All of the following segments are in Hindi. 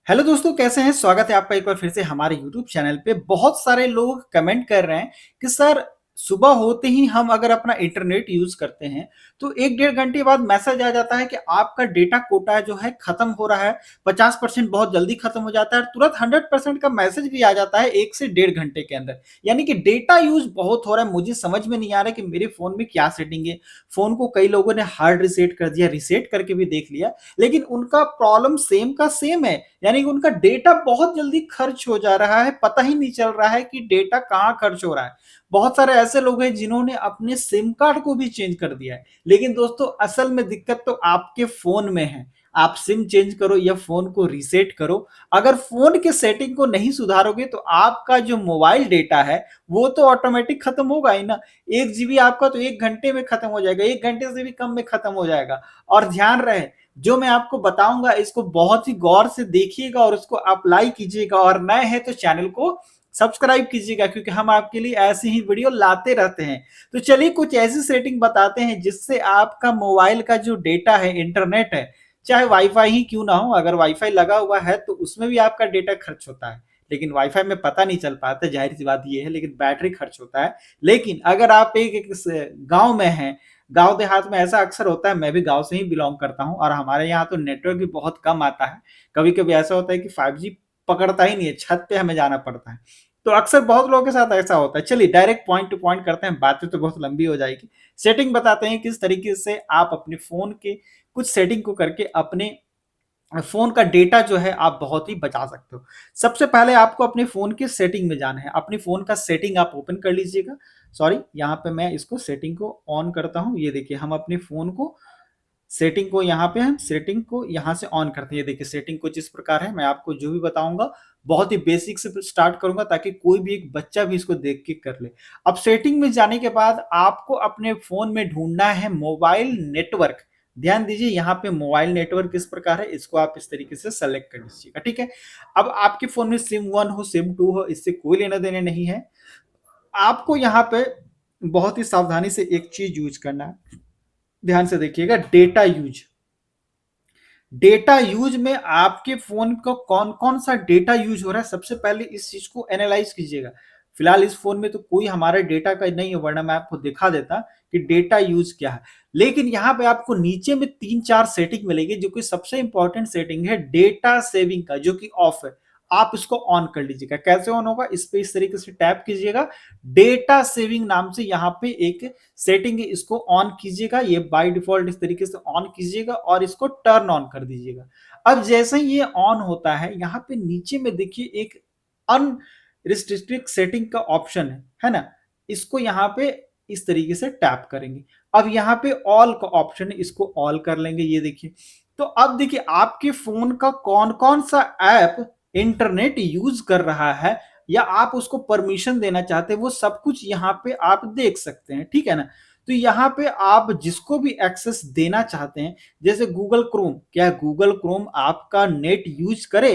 हेलो दोस्तों, कैसे हैं? स्वागत है आपका एक बार फिर से हमारे यूट्यूब चैनल पे। बहुत सारे लोग कमेंट कर रहे हैं कि सर, सुबह होते ही हम अगर अपना इंटरनेट यूज करते हैं तो 1 डेढ़ घंटे बाद मैसेज आ जाता है कि आपका डेटा कोटा जो है खत्म हो रहा है। 50% बहुत जल्दी खत्म हो जाता है और तुरंत 100% का मैसेज भी आ जाता है 1 से 1.5 घंटे के अंदर। यानी कि डेटा यूज बहुत हो रहा है। मुझे समझ में नहीं आ रहा है कि मेरे फोन में क्या सेटिंग है। फोन को कई लोगों ने हार्ड रिसेट कर दिया, रिसेट करके भी देख लिया, लेकिन उनका प्रॉब्लम सेम का सेम है। यानी कि उनका डेटा बहुत जल्दी खर्च हो जा रहा है, पता ही नहीं चल रहा है कि डेटा कहाँ खर्च हो रहा है। बहुत सारे ऐसे लोग हैं जिन्होंने अपने सिम कार्ड को भी चेंज कर दिया है। लेकिन दोस्तों, असल में दिक्कत तो आपके फोन में है। आप सिम चेंज करो या फोन को रीसेट करो। अगर फोन के सेटिंग को नहीं सुधारोगे तो आपका जो मोबाइल डेटा है वो तो ऑटोमेटिक खत्म होगा ही ना। 1 GB आपका तो 1 घंटे में खत्म हो जाएगा, 1 घंटे से भी कम में खत्म हो जाएगा। और ध्यान रहे, जो मैं आपको बताऊंगा इसको बहुत ही गौर से देखिएगा और उसको अप्लाई कीजिएगा। और नए हैं तो चैनल को सब्सक्राइब कीजिएगा, क्योंकि हम आपके लिए ऐसी ही वीडियो लाते रहते हैं। तो चलिए कुछ ऐसी सेटिंग बताते हैं जिससे आपका मोबाइल का जो डेटा है, इंटरनेट है, चाहे वाईफाई ही क्यों ना हो, अगर वाईफाई लगा हुआ है तो उसमें भी आपका डेटा खर्च होता है। लेकिन वाईफाई में पता नहीं चल पाता, जाहिर सी बात ये है, लेकिन बैटरी खर्च होता है। लेकिन अगर आप एक गांव में हैं, गांव देहात में ऐसा अक्सर होता है, मैं भी गांव से ही बिलोंग करता हूं और हमारे यहाँ तो नेटवर्क भी बहुत कम आता है। कभी कभी ऐसा होता है कि 5G पकड़ता ही नहीं है, छत पे हमें जाना पड़ता है। तो अक्सर बहुत लोगों के साथ ऐसा होता है। चलिए डायरेक्ट पॉइंट टू पॉइंट करते हैं, बातें तो बहुत लंबी हो जाएगी। सेटिंग बताते हैं किस तरीके से आप अपने फोन के कुछ सेटिंग को करके अपने फोन का डेटा जो है आप बहुत ही बचा सकते हो। सबसे पहले आपको अपने फोन के सेटिंग में जाना है। अपने फोन का सेटिंग आप ओपन कर लीजिएगा। सॉरी, यहाँ पे मैं इसको सेटिंग को ऑन करता हूँ। ये देखिए, हम अपने फोन को सेटिंग को यहाँ पे हम सेटिंग को यहाँ से ऑन करते हैं। ये देखिए, सेटिंग कुछ इस प्रकार है। मैं आपको जो भी बताऊंगा बहुत ही बेसिक से स्टार्ट करूंगा ताकि कोई भी एक बच्चा भी इसको देख के कर ले। अब सेटिंग में जाने के बाद आपको अपने फोन में ढूंढना है मोबाइल नेटवर्क। ध्यान दीजिए, यहाँ पे मोबाइल नेटवर्क किस प्रकार है, इसको आप इस तरीके से सेलेक्ट कर लीजिएगा। ठीक है। अब आपके फोन में सिम 1 हो, सिम 2 हो, इससे कोई लेना देना नहीं है। आपको यहाँ पे बहुत ही सावधानी से एक चीज यूज करना है। ध्यान से देखिएगा, डेटा यूज। डेटा यूज में आपके फोन का कौन कौन सा डेटा यूज हो रहा है, सबसे पहले इस चीज को एनालाइज कीजिएगा। फिलहाल इस फोन में तो कोई हमारे डेटा का नहीं है, वरना मैं आपको दिखा देता कि डेटा यूज क्या है। लेकिन यहाँ पे आपको नीचे में 3 4 सेटिंग मिलेगी, जो कि सबसे इंपॉर्टेंट सेटिंग है डेटा सेविंग का, जो कि ऑफ है। आप इसको ऑन कर लीजिएगा। कैसे ऑन होगा, इस पे इस तरीके से टैप कीजिएगा। डेटा सेविंग नाम से यहाँ पे एक सेटिंग है, इसको ऑन कीजिएगा। ये बाय डिफॉल्ट इस तरीके से ऑन कीजिएगा और इसको टर्न ऑन कर दीजिएगा। अब जैसे ही ये ऑन होता है, यहाँ पे नीचे में देखिए एक अनरिस्ट्रिक्टेड सेटिंग का ऑप्शन है ना। इसको यहाँ पे इस तरीके से टैप करेंगे। अब यहाँ पे ऑल का ऑप्शन है, इसको ऑल कर लेंगे। ये देखिए, तो अब देखिए आपके फोन का कौन कौन सा ऐप इंटरनेट यूज कर रहा है या आप उसको परमिशन देना चाहते हैं, वो सब कुछ यहाँ पे आप देख सकते हैं। ठीक है ना। तो यहाँ पे आप जिसको भी एक्सेस देना चाहते हैं, जैसे गूगल क्रोम, क्या गूगल क्रोम आपका नेट यूज करे,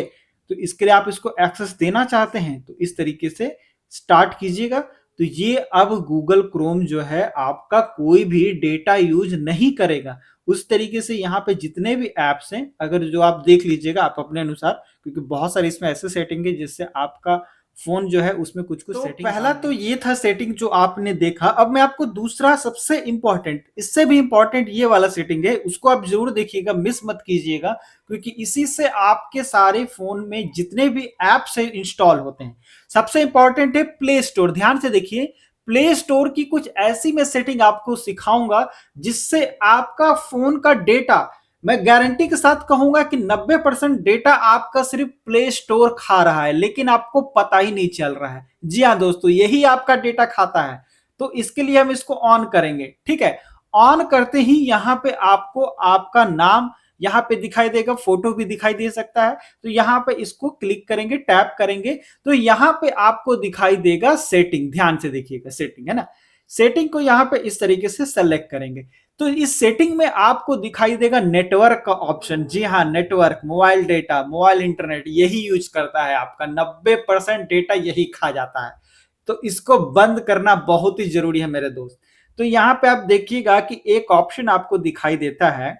तो इसके लिए आप इसको एक्सेस देना चाहते हैं तो इस तरीके से स्टार्ट कीजिएगा। तो ये अब गूगल क्रोम जो है आपका कोई भी डेटा यूज नहीं करेगा। उस तरीके से यहाँ पे जितने भी एप्स हैं, अगर जो आप देख लीजिएगा आप अपने अनुसार, क्योंकि बहुत सारे इसमें ऐसे सेटिंग है जिससे आपका फोन जो है उसमें कुछ कुछ सेटिंग। पहला तो ये था सेटिंग जो आपने देखा। अब मैं आपको दूसरा सबसे इंपॉर्टेंट, इससे भी इंपॉर्टेंट ये वाला सेटिंग है, उसको आप जरूर देखिएगा, मिस मत कीजिएगा, क्योंकि इसी से आपके सारे फोन में जितने भी एप्स है इंस्टॉल होते हैं। सबसे इंपॉर्टेंट है प्ले स्टोर। ध्यान से देखिए, प्ले स्टोर की कुछ ऐसी मैं सेटिंग आपको सिखाऊंगा जिससे आपका फोन का डेटा, मैं गारंटी के साथ कहूंगा कि 90% डेटा आपका सिर्फ प्ले स्टोर खा रहा है, लेकिन आपको पता ही नहीं चल रहा है। जी हाँ दोस्तों, यही आपका डेटा खाता है। तो इसके लिए हम इसको ऑन करेंगे। ठीक है। ऑन करते ही यहाँ पे आपको आपका नाम यहाँ पे दिखाई देगा, फोटो भी दिखाई दे सकता है। तो यहाँ पे इसको क्लिक करेंगे, टैप करेंगे, तो यहाँ पे आपको दिखाई देगा सेटिंग। ध्यान से देखिएगा, सेटिंग है ना। सेटिंग को यहाँ पे इस तरीके से सेलेक्ट करेंगे तो इस सेटिंग में आपको दिखाई देगा नेटवर्क का ऑप्शन। जी हाँ, network, mobile data, mobile internet यही यूज करता है। आपका 90% डेटा यही खा जाता है। तो इसको बंद करना बहुत ही जरूरी है मेरे दोस्त। तो यहाँ पे आप देखिएगा कि एक ऑप्शन आपको दिखाई देता है,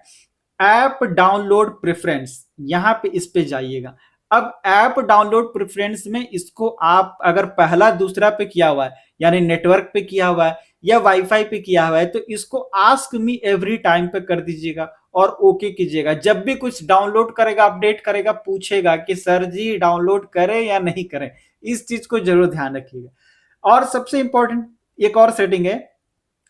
ऐप डाउनलोड प्रेफरेंस। यहाँ पे इस पे जाइएगा। अब ऐप डाउनलोड प्रेफरेंस में इसको आप अगर पहला दूसरा पे किया हुआ है, यानी नेटवर्क पे किया हुआ है या वाईफाई पे किया हुआ है, तो इसको आस्क मी एवरी टाइम पे कर दीजिएगा और ओके कीजिएगा। जब भी कुछ डाउनलोड करेगा, अपडेट करेगा, पूछेगा कि सर जी डाउनलोड करें या नहीं करें, इस चीज को जरूर ध्यान रखिएगा। और सबसे इंपॉर्टेंट एक और सेटिंग है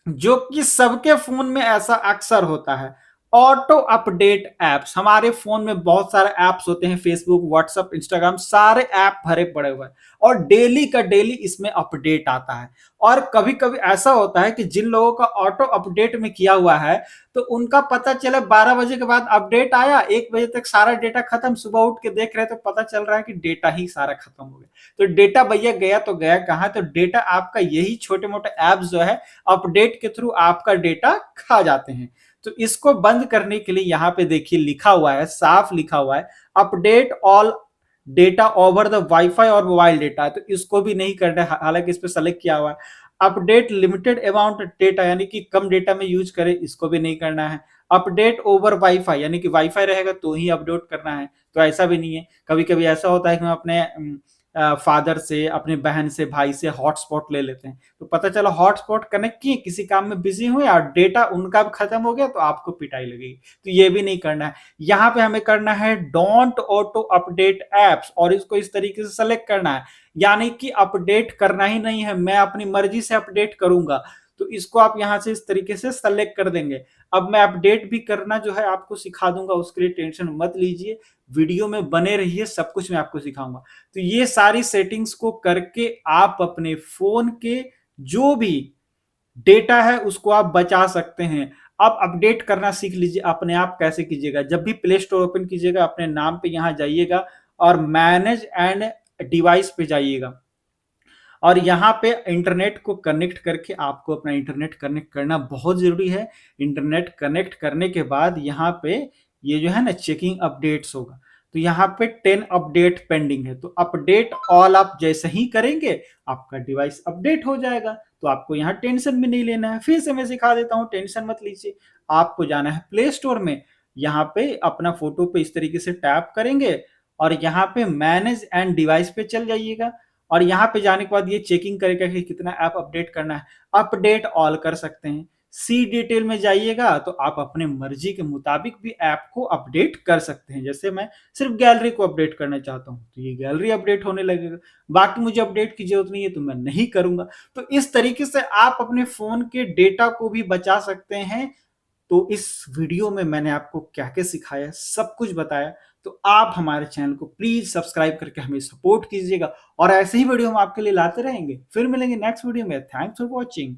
जो कि सबके फोन में ऐसा अक्सर होता है, ऑटो अपडेट एप्स। हमारे फोन में बहुत सारे एप्स होते हैं, फेसबुक, व्हाट्सएप, इंस्टाग्राम, सारे ऐप भरे पड़े हुए हैं और डेली का डेली इसमें अपडेट आता है। और कभी कभी ऐसा होता है कि जिन लोगों का ऑटो अपडेट में किया हुआ है, तो उनका पता चले 12 बजे के बाद अपडेट आया, 1 बजे तक सारा डेटा खत्म, सुबह उठ के देख रहे तो पता चल रहा है कि डेटा ही सारा खत्म हो गया। तो डेटा भैया गया तो गया कहाँ? तो डेटा आपका यही छोटे मोटे ऐप्स जो है अपडेट के थ्रू आपका डेटा खा जाते हैं। तो इसको बंद करने के लिए यहाँ पे देखिए लिखा हुआ है, साफ लिखा हुआ है, update all data over the wifi और मोबाइल डेटा। तो इसको भी नहीं करना है, हालांकि इस पे सेलेक्ट किया हुआ है। अपडेट लिमिटेड अमाउंट डेटा, यानी कि कम डेटा में यूज करे, इसको भी नहीं करना है। अपडेट ओवर वाईफाई, यानी कि वाईफाई रहेगा तो ही अपडेट करना है, तो ऐसा भी नहीं है। कभी कभी ऐसा होता है कि हम अपने फादर से, अपने बहन से, भाई से हॉटस्पॉट ले लेते हैं, तो पता चला हॉटस्पॉट कनेक्ट किए, किसी काम में बिजी हुए और डेटा उनका भी खत्म हो गया, तो आपको पिटाई लगेगी। तो ये भी नहीं करना है। यहाँ पे हमें करना है डोंट ऑटो अपडेट एप्स, और इसको इस तरीके से सेलेक्ट करना है, यानी कि अपडेट करना ही नहीं है, मैं अपनी मर्जी से अपडेट करूंगा। तो इसको आप यहाँ से इस तरीके से सेलेक्ट कर देंगे। अब मैं अपडेट भी करना जो है आपको सिखा दूंगा, उसके लिए टेंशन मत लीजिए, वीडियो में बने रहिए, सब कुछ मैं आपको सिखाऊंगा। तो ये सारी सेटिंग्स को करके आप अपने फोन के जो भी डेटा है उसको आप बचा सकते हैं। अब अपडेट करना सीख लीजिए अपने आप कैसे कीजिएगा। जब भी प्ले स्टोर ओपन कीजिएगा, अपने नाम पे यहां जाइएगा और मैनेज एंड डिवाइस पे जाइएगा, और यहाँ पे इंटरनेट को कनेक्ट करके आपको अपना इंटरनेट कनेक्ट करना बहुत जरूरी है। इंटरनेट कनेक्ट करने के बाद यहाँ पे ये जो है ना चेकिंग अपडेट्स होगा, तो यहाँ पे 10 अपडेट पेंडिंग है, तो अपडेट ऑल आप जैसे ही करेंगे आपका डिवाइस अपडेट हो जाएगा। तो आपको यहाँ टेंशन भी नहीं लेना है। फिर से मैं सिखा देता हूँ, टेंशन मत लीजिए। आपको जाना है प्ले स्टोर में, यहाँ पे अपना फोटो पे इस तरीके से टैप करेंगे और यहाँ पे मैनेज एंड डिवाइस पे चल जाइएगा, और यहाँ पे जाने के बाद ये चेकिंग करेगा कि कितना ऐप अपडेट करना है। अपडेट ऑल कर सकते हैं। सी डिटेल में जाइएगा तो आप अपने मर्जी के मुताबिक भी ऐप को अपडेट कर सकते हैं। जैसे मैं सिर्फ गैलरी को अपडेट करना चाहता हूँ तो ये गैलरी अपडेट होने लगेगा, बाकी मुझे अपडेट की जरूरत नहीं है तो मैं नहीं करूंगा। तो इस तरीके से आप अपने फोन के डेटा को भी बचा सकते हैं। तो इस वीडियो में मैंने आपको क्या क्या सिखाया, सब कुछ बताया। तो आप हमारे चैनल को प्लीज सब्सक्राइब करके हमें सपोर्ट कीजिएगा, और ऐसे ही वीडियो हम आपके लिए लाते रहेंगे। फिर मिलेंगे नेक्स्ट वीडियो में। Thanks for watching.